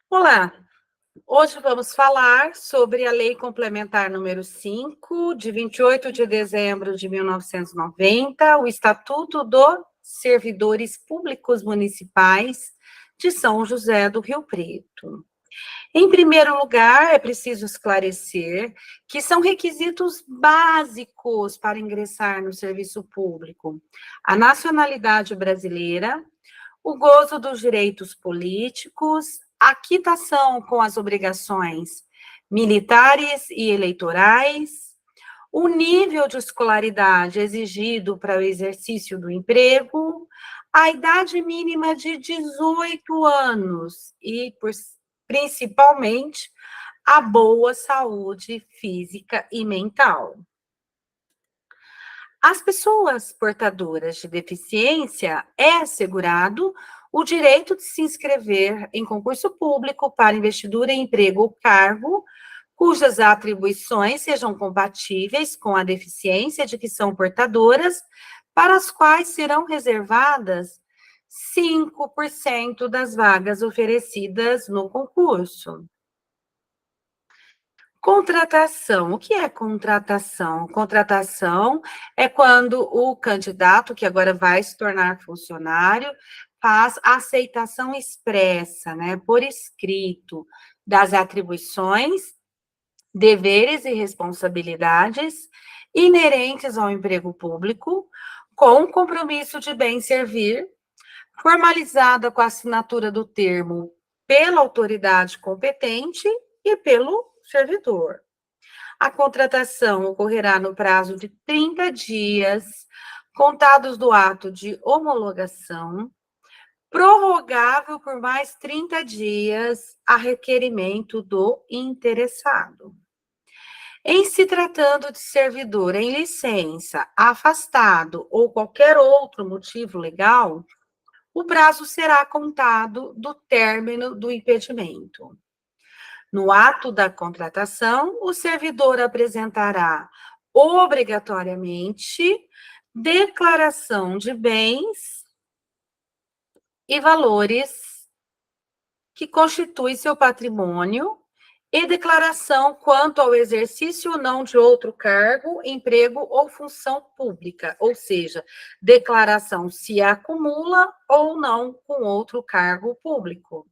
Olá, hoje vamos falar sobre a Lei Complementar número 5, de 28 de dezembro de 1990, o Estatuto dos Servidores Públicos Municipais de São José do Rio Preto. Em primeiro lugar, é preciso esclarecer que são requisitos básicos para ingressar no serviço público: a nacionalidade brasileira, o gozo dos direitos políticos, a quitação com as obrigações militares e eleitorais, o nível de escolaridade exigido para o exercício do emprego, a idade mínima de 18 anos e, principalmente, a boa saúde física e mental. Às pessoas portadoras de deficiência é assegurado o direito de se inscrever em concurso público para investidura em emprego ou cargo cujas atribuições sejam compatíveis com a deficiência de que são portadoras, para as quais serão reservadas 5% das vagas oferecidas no concurso. Contratação. O que é contratação? Contratação é quando o candidato, que agora vai se tornar funcionário, faz aceitação expressa, né, por escrito, das atribuições, deveres e responsabilidades inerentes ao emprego público, com compromisso de bem servir, formalizada com a assinatura do termo pela autoridade competente e pelo servidor. A contratação ocorrerá no prazo de 30 dias, contados do ato de homologação, prorrogável por mais 30 dias a requerimento do interessado. Em se tratando de servidor em licença, afastado ou qualquer outro motivo legal, o prazo será contado do término do impedimento. No ato da contratação, o servidor apresentará obrigatoriamente declaração de bens e valores que constituem seu patrimônio e declaração quanto ao exercício ou não de outro cargo, emprego ou função pública, ou seja, declaração se acumula ou não com outro cargo público.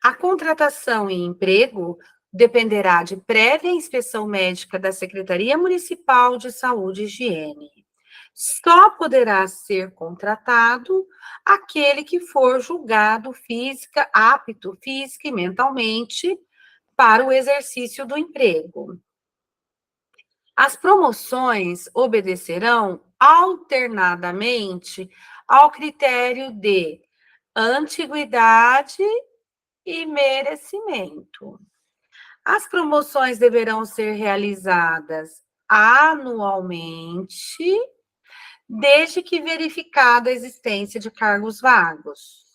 A contratação em emprego dependerá de prévia inspeção médica da Secretaria Municipal de Saúde e Higiene. Só poderá ser contratado aquele que for julgado apto física e mentalmente para o exercício do emprego. As promoções obedecerão alternadamente ao critério de antiguidade e merecimento. As promoções deverão ser realizadas anualmente, desde que verificada a existência de cargos vagos.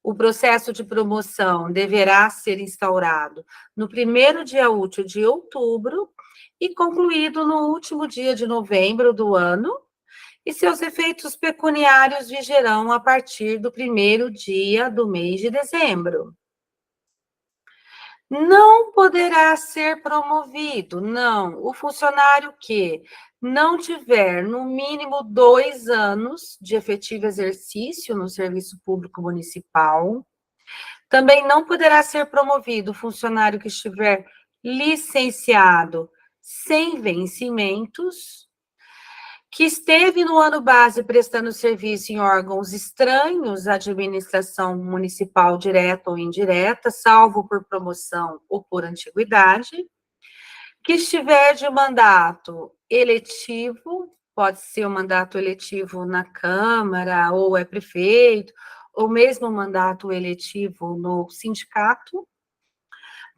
O processo de promoção deverá ser instaurado no primeiro dia útil de outubro e concluído no último dia de novembro do ano, e seus efeitos pecuniários vigerão a partir do primeiro dia do mês de dezembro. Não poderá ser promovido, não, o funcionário que não tiver, no mínimo, 2 anos de efetivo exercício no serviço público municipal. Também não poderá ser promovido o funcionário que estiver licenciado sem vencimentos, que esteve no ano base prestando serviço em órgãos estranhos à administração municipal direta ou indireta, salvo por promoção ou por antiguidade, que estiver de mandato eletivo, pode ser um mandato eletivo na Câmara, ou é prefeito, ou mesmo mandato eletivo no sindicato,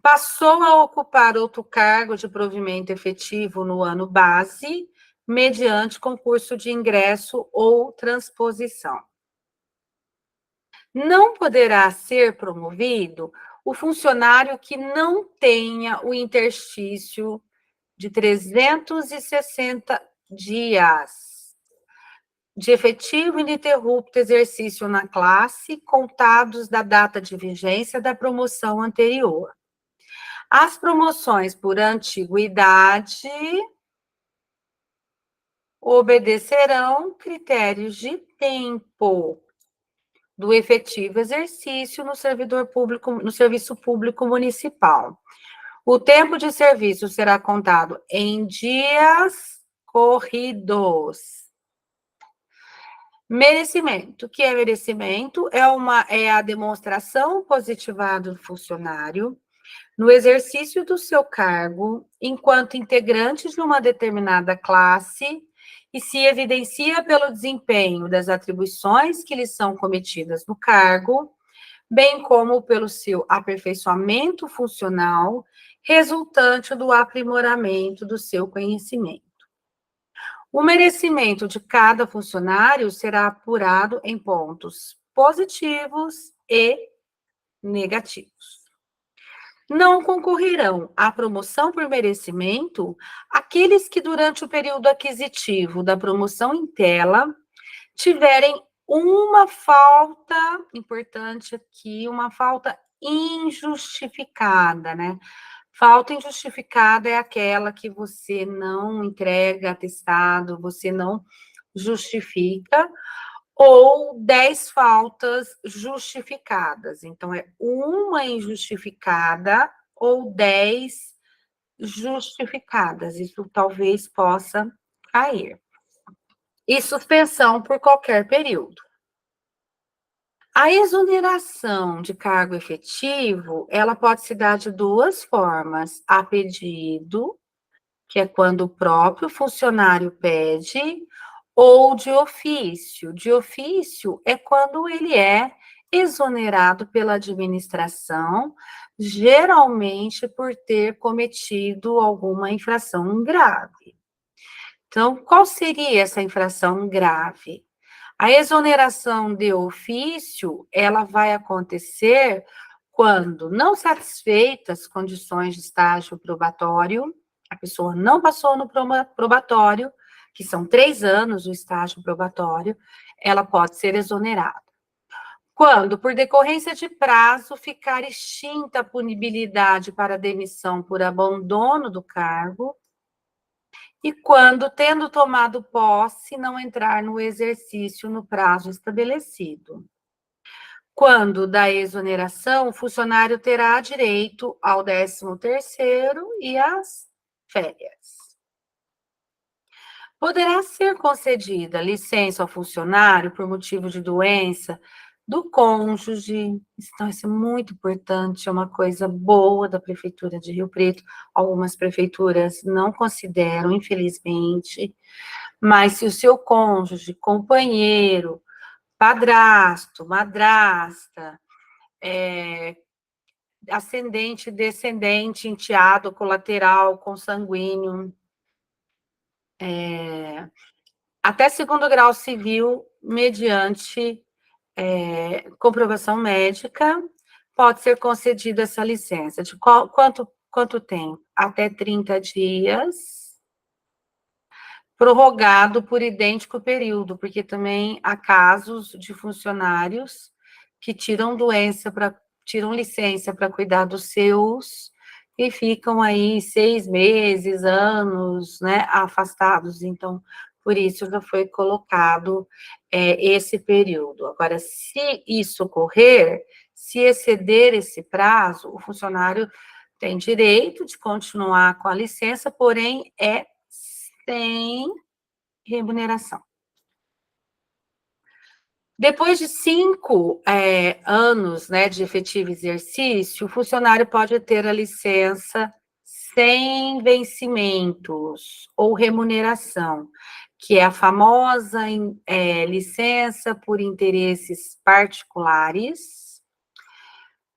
passou a ocupar outro cargo de provimento efetivo no ano base, mediante concurso de ingresso ou transposição. Não poderá ser promovido o funcionário que não tenha o interstício de 360 dias de efetivo ininterrupto exercício na classe, contados da data de vigência da promoção anterior. As promoções por antiguidade obedecerão critérios de tempo do efetivo exercício no servidor público, no serviço público municipal. O tempo de serviço será contado em dias corridos. Merecimento. O que é merecimento? É a demonstração positivada do funcionário no exercício do seu cargo enquanto integrante de uma determinada classe e se evidencia pelo desempenho das atribuições que lhe são cometidas no cargo, bem como pelo seu aperfeiçoamento funcional resultante do aprimoramento do seu conhecimento. O merecimento de cada funcionário será apurado em pontos positivos e negativos. Não concorrerão à promoção por merecimento aqueles que, durante o período aquisitivo da promoção em tela, tiverem uma falta, importante aqui, uma falta injustificada, né? Falta injustificada é aquela que você não entrega atestado, você não justifica, ou 10 faltas justificadas. Então, é uma injustificada ou 10 justificadas. Isso talvez possa cair. E suspensão por qualquer período. A exoneração de cargo efetivo, ela pode se dar de duas formas: a pedido, que é quando o próprio funcionário pede, ou de ofício. De ofício é quando ele é exonerado pela administração, geralmente por ter cometido alguma infração grave. Então, qual seria essa infração grave? A exoneração de ofício, ela vai acontecer quando, não satisfeitas as condições de estágio probatório, a pessoa não passou no probatório, que são 3 anos o estágio probatório, ela pode ser exonerada. Quando, por decorrência de prazo, ficar extinta a punibilidade para demissão por abandono do cargo, e quando, tendo tomado posse, não entrar no exercício no prazo estabelecido. Quando da exoneração, o funcionário terá direito ao 13º e às férias. Poderá ser concedida licença ao funcionário por motivo de doença do cônjuge. Então, isso é muito importante, é uma coisa boa da Prefeitura de Rio Preto. Algumas prefeituras não consideram, infelizmente, mas se o seu cônjuge, companheiro, padrasto, madrasta, ascendente, descendente, enteado, colateral, consanguíneo, até 2º grau civil, mediante comprovação médica, pode ser concedida essa licença. De quanto tempo? Até 30 dias, prorrogado por idêntico período, porque também há casos de funcionários que tiram licença para cuidar dos seus e ficam aí 6 meses, anos, né, afastados. Então, por isso já foi colocado esse período. Agora, se isso ocorrer, se exceder esse prazo, o funcionário tem direito de continuar com a licença, porém é sem remuneração. Depois de 5 anos, né, de efetivo exercício, o funcionário pode ter a licença sem vencimentos ou remuneração, que é a famosa licença por interesses particulares,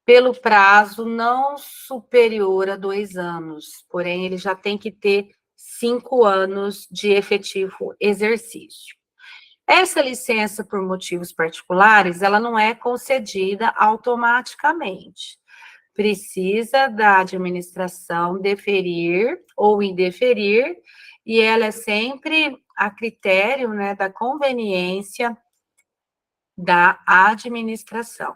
pelo prazo não superior a 2 anos, porém ele já tem que ter 5 anos de efetivo exercício. Essa licença por motivos particulares, ela não é concedida automaticamente. Precisa da administração deferir ou indeferir e ela é sempre a critério, né, da conveniência da administração.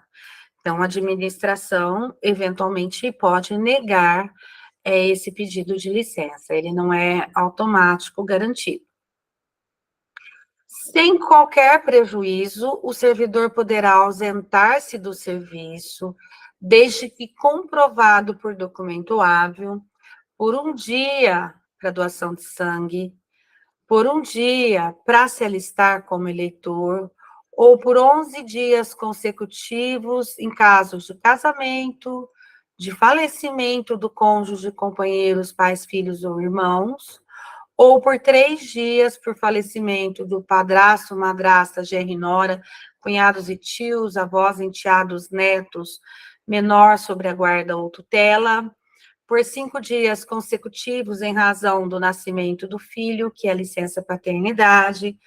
Então, a administração, eventualmente, pode negar esse pedido de licença, ele não é automático garantido. Sem qualquer prejuízo, o servidor poderá ausentar-se do serviço, desde que comprovado por documento hábil, por um dia para doação de sangue, por um dia para se alistar como eleitor, ou por 11 dias consecutivos em casos de casamento, de falecimento do cônjuge, companheiros, pais, filhos ou irmãos, ou por 3 dias por falecimento do padrasto, madrasta, genro e nora, cunhados e tios, avós, enteados, netos, menor sobre a guarda ou tutela, por 5 dias consecutivos em razão do nascimento do filho, que é licença paternidade,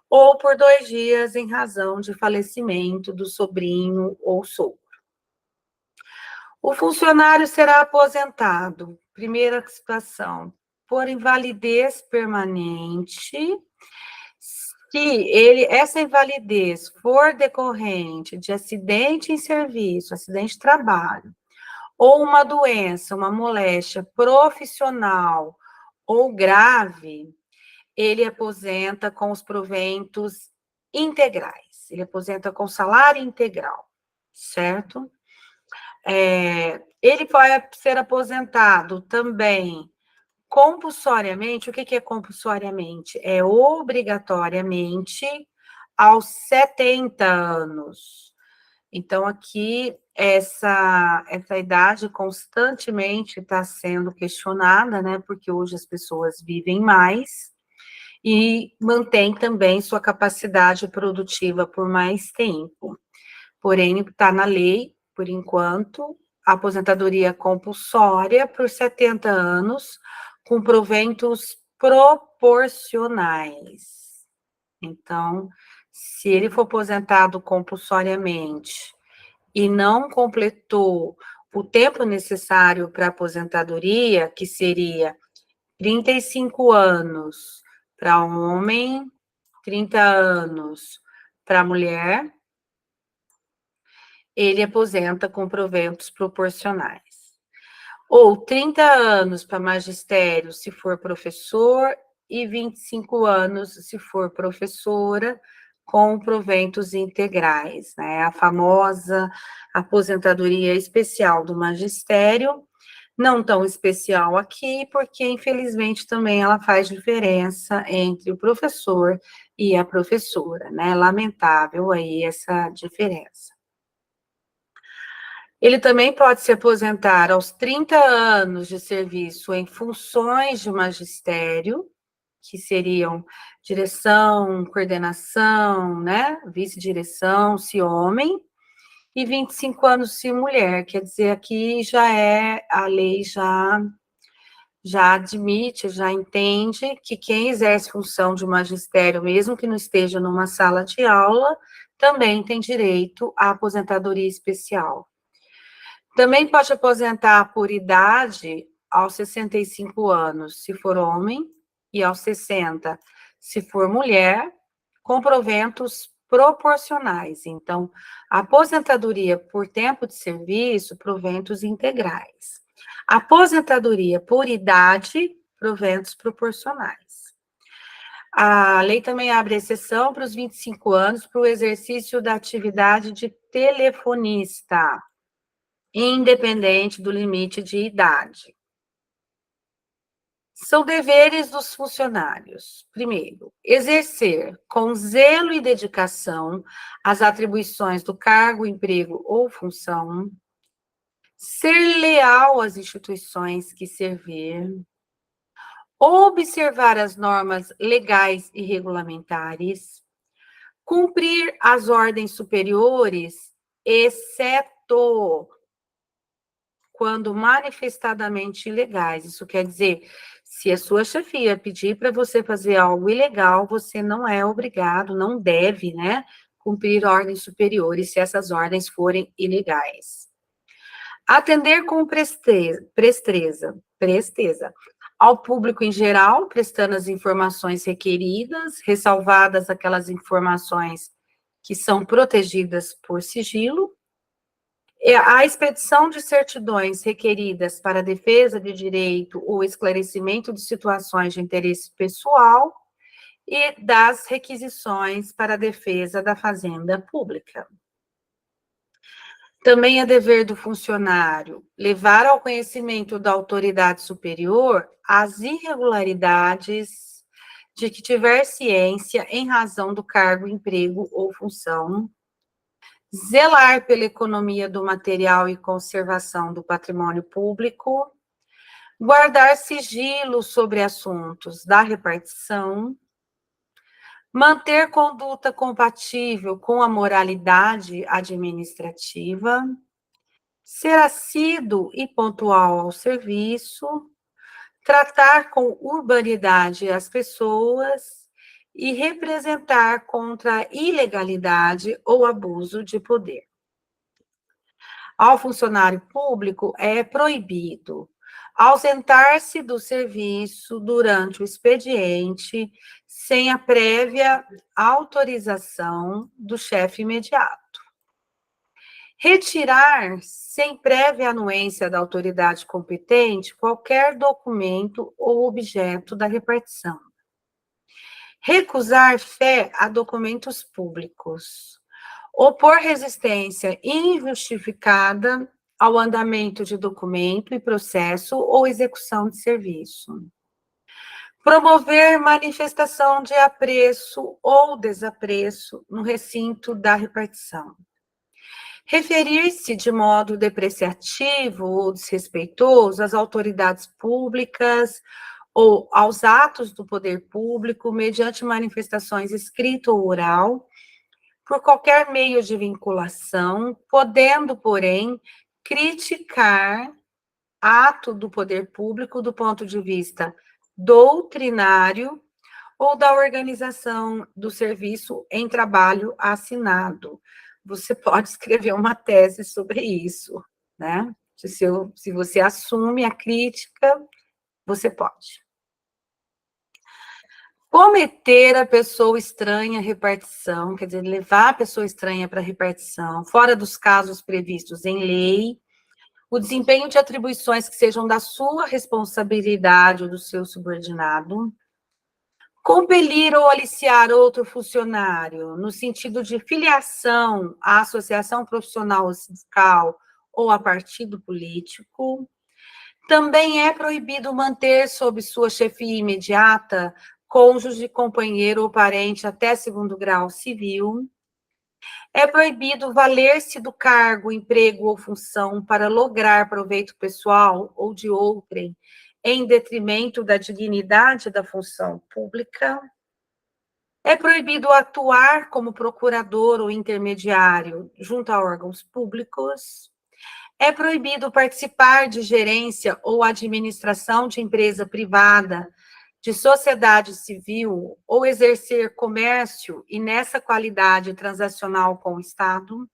ou por 2 dias em razão de falecimento do sobrinho ou sogro. O funcionário será aposentado, primeira situação, por invalidez permanente, se essa invalidez for decorrente de acidente em serviço, acidente de trabalho, ou uma doença, uma moléstia profissional ou grave, ele aposenta com os proventos integrais, ele aposenta com salário integral, certo? Ele pode ser aposentado também compulsoriamente. O que é compulsoriamente? É obrigatoriamente aos 70 anos. Então, aqui, essa idade constantemente está sendo questionada, né? Porque hoje as pessoas vivem mais e mantêm também sua capacidade produtiva por mais tempo. Porém, está na lei, por enquanto, a aposentadoria compulsória por 70 anos, com proventos proporcionais. Então, se ele for aposentado compulsoriamente e não completou o tempo necessário para a aposentadoria, que seria 35 anos para homem, 30 anos para mulher, ele aposenta com proventos proporcionais. Ou 30 anos para magistério, se for professor, e 25 anos, se for professora, com proventos integrais, né? A famosa aposentadoria especial do magistério, não tão especial aqui, porque, infelizmente, também ela faz diferença entre o professor e a professora, né? Lamentável aí essa diferença. Ele também pode se aposentar aos 30 anos de serviço em funções de magistério, que seriam direção, coordenação, né? Vice-direção, se homem, e 25 anos se mulher. Quer dizer, aqui a lei já admite, já entende que quem exerce função de magistério, mesmo que não esteja numa sala de aula, também tem direito à aposentadoria especial. Também pode aposentar por idade aos 65 anos, se for homem, e aos 60, se for mulher, com proventos proporcionais. Então, aposentadoria por tempo de serviço, proventos integrais. Aposentadoria por idade, proventos proporcionais. A lei também abre exceção para os 25 anos para o exercício da atividade de telefonista, independente do limite de idade. São deveres dos funcionários. Primeiro, exercer com zelo e dedicação as atribuições do cargo, emprego ou função, ser leal às instituições que servir, observar as normas legais e regulamentares, cumprir as ordens superiores, exceto quando manifestadamente ilegais. Isso quer dizer, se a sua chefia pedir para você fazer algo ilegal, você não é obrigado, não deve, né, cumprir ordens superiores se essas ordens forem ilegais. Atender com presteza. ao público em geral, prestando as informações requeridas, ressalvadas aquelas informações que são protegidas por sigilo, a expedição de certidões requeridas para defesa de direito ou esclarecimento de situações de interesse pessoal e das requisições para a defesa da fazenda pública. Também é dever do funcionário levar ao conhecimento da autoridade superior as irregularidades de que tiver ciência em razão do cargo, emprego ou função, zelar pela economia do material e conservação do patrimônio público, guardar sigilo sobre assuntos da repartição, manter conduta compatível com a moralidade administrativa, ser assíduo e pontual ao serviço, tratar com urbanidade as pessoas e representar contra a ilegalidade ou abuso de poder. Ao funcionário público é proibido ausentar-se do serviço durante o expediente sem a prévia autorização do chefe imediato. Retirar, sem prévia anuência da autoridade competente, qualquer documento ou objeto da repartição. Recusar fé a documentos públicos. Opor resistência injustificada ao andamento de documento e processo ou execução de serviço. Promover manifestação de apreço ou desapreço no recinto da repartição. Referir-se de modo depreciativo ou desrespeitoso às autoridades públicas ou aos atos do poder público mediante manifestações escrita ou oral, por qualquer meio de vinculação, podendo, porém, criticar ato do poder público do ponto de vista doutrinário ou da organização do serviço em trabalho assinado. Você pode escrever uma tese sobre isso, né? Se você assume a crítica, você pode. Cometer a pessoa estranha à repartição, quer dizer, levar a pessoa estranha para a repartição, fora dos casos previstos em lei, o desempenho de atribuições que sejam da sua responsabilidade ou do seu subordinado, compelir ou aliciar outro funcionário, no sentido de filiação à associação profissional ou sindical ou a partido político. Também é proibido manter sob sua chefia imediata cônjuge, companheiro ou parente até segundo grau civil. É proibido valer-se do cargo, emprego ou função para lograr proveito pessoal ou de outrem, em detrimento da dignidade da função pública. É proibido atuar como procurador ou intermediário junto a órgãos públicos. É proibido participar de gerência ou administração de empresa privada, de sociedade civil ou exercer comércio e nessa qualidade transacional com o Estado.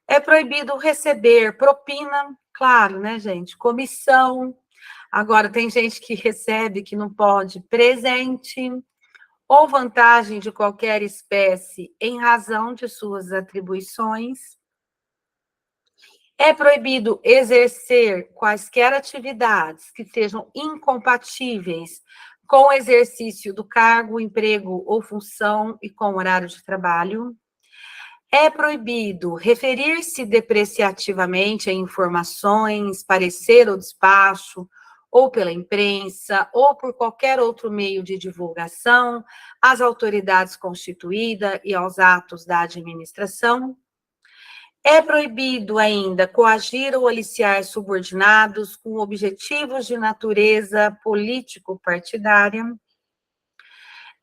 É proibido receber propina, claro, né, gente? Comissão. Agora, tem gente que recebe, que não pode, presente ou vantagem de qualquer espécie em razão de suas atribuições. É proibido exercer quaisquer atividades que sejam incompatíveis com o exercício do cargo, emprego ou função e com horário de trabalho. É proibido referir-se depreciativamente a informações, parecer ou despacho, ou pela imprensa, ou por qualquer outro meio de divulgação, às autoridades constituídas e aos atos da administração. É proibido ainda coagir ou aliciar subordinados com objetivos de natureza político-partidária.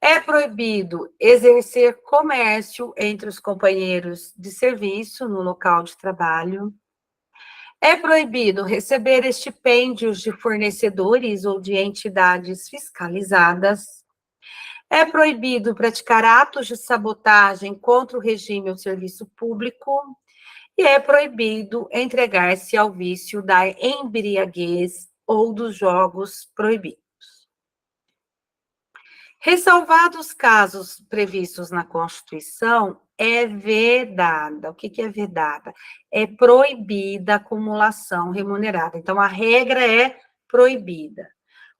É proibido exercer comércio entre os companheiros de serviço no local de trabalho. É proibido receber estipêndios de fornecedores ou de entidades fiscalizadas. É proibido praticar atos de sabotagem contra o regime ou serviço público. E é proibido entregar-se ao vício da embriaguez ou dos jogos proibidos. Ressalvados os casos previstos na Constituição, é vedada. O que é vedada? É proibida a acumulação remunerada. Então, a regra é proibida.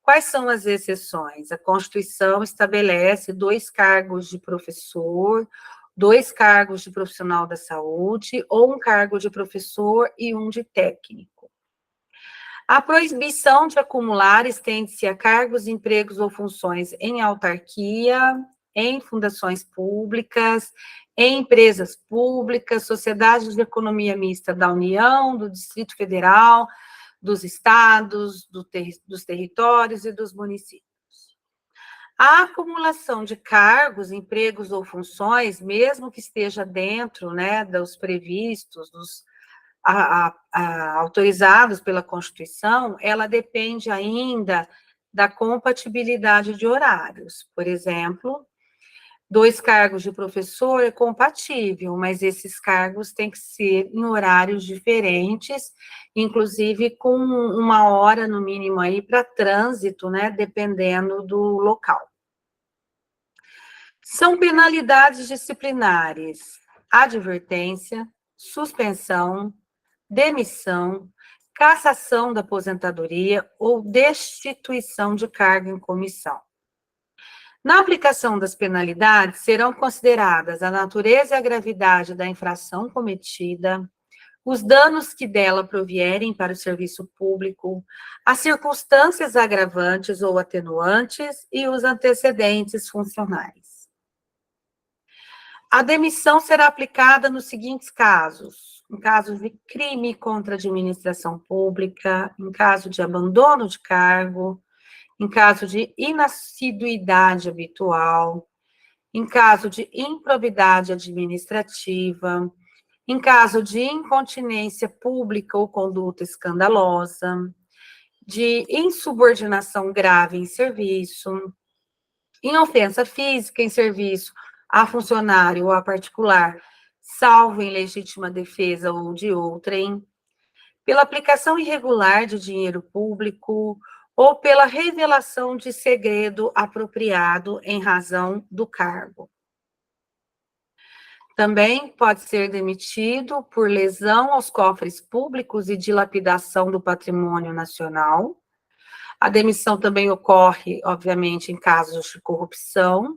Quais são as exceções? A Constituição estabelece 2 cargos de professor, 2 cargos de profissional da saúde, ou 1 cargo de professor e 1 de técnico. A proibição de acumular estende-se a cargos, empregos ou funções em autarquia, em fundações públicas, em empresas públicas, sociedades de economia mista da União, do Distrito Federal, dos estados, dos territórios e dos municípios. A acumulação de cargos, empregos ou funções, mesmo que esteja dentro, né, dos previstos, autorizados pela Constituição, ela depende ainda da compatibilidade de horários. Por exemplo, 2 cargos de professor é compatível, mas esses cargos têm que ser em horários diferentes, inclusive com 1 hora, no mínimo, aí para trânsito, né, dependendo do local. São penalidades disciplinares: advertência, suspensão, demissão, cassação da aposentadoria ou destituição de cargo em comissão. Na aplicação das penalidades, serão consideradas a natureza e a gravidade da infração cometida, os danos que dela provierem para o serviço público, as circunstâncias agravantes ou atenuantes e os antecedentes funcionais. A demissão será aplicada nos seguintes casos: em caso de crime contra a administração pública, em caso de abandono de cargo, em caso de inassiduidade habitual, em caso de improbidade administrativa, em caso de incontinência pública ou conduta escandalosa, de insubordinação grave em serviço, em ofensa física em serviço a funcionário ou a particular, salvo em legítima defesa ou de outrem, pela aplicação irregular de dinheiro público ou pela revelação de segredo apropriado em razão do cargo. Também pode ser demitido por lesão aos cofres públicos e dilapidação do patrimônio nacional. A demissão também ocorre, obviamente, em casos de corrupção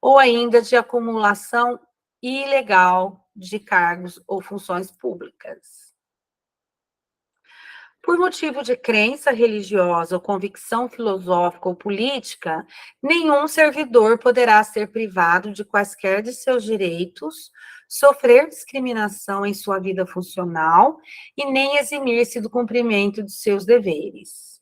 ou ainda de acumulação ilegal de cargos ou funções públicas. Por motivo de crença religiosa ou convicção filosófica ou política, nenhum servidor poderá ser privado de quaisquer de seus direitos, sofrer discriminação em sua vida funcional e nem eximir-se do cumprimento de seus deveres.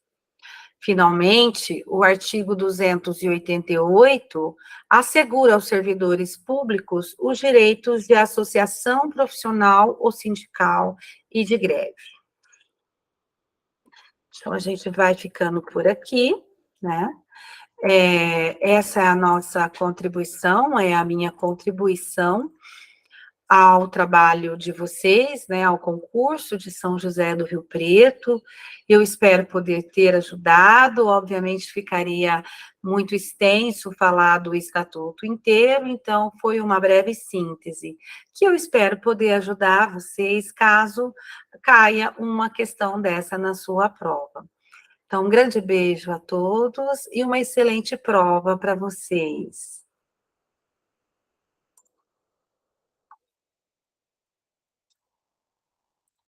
Finalmente, o artigo 288 assegura aos servidores públicos os direitos de associação profissional ou sindical e de greve. Então, a gente vai ficando por aqui, né? Essa é a nossa contribuição, é a minha contribuição ao trabalho de vocês, né, ao concurso de São José do Rio Preto. Eu espero poder ter ajudado. Obviamente ficaria muito extenso falar do estatuto inteiro, então foi uma breve síntese, que eu espero poder ajudar vocês caso caia uma questão dessa na sua prova. Então, um grande beijo a todos e uma excelente prova para vocês.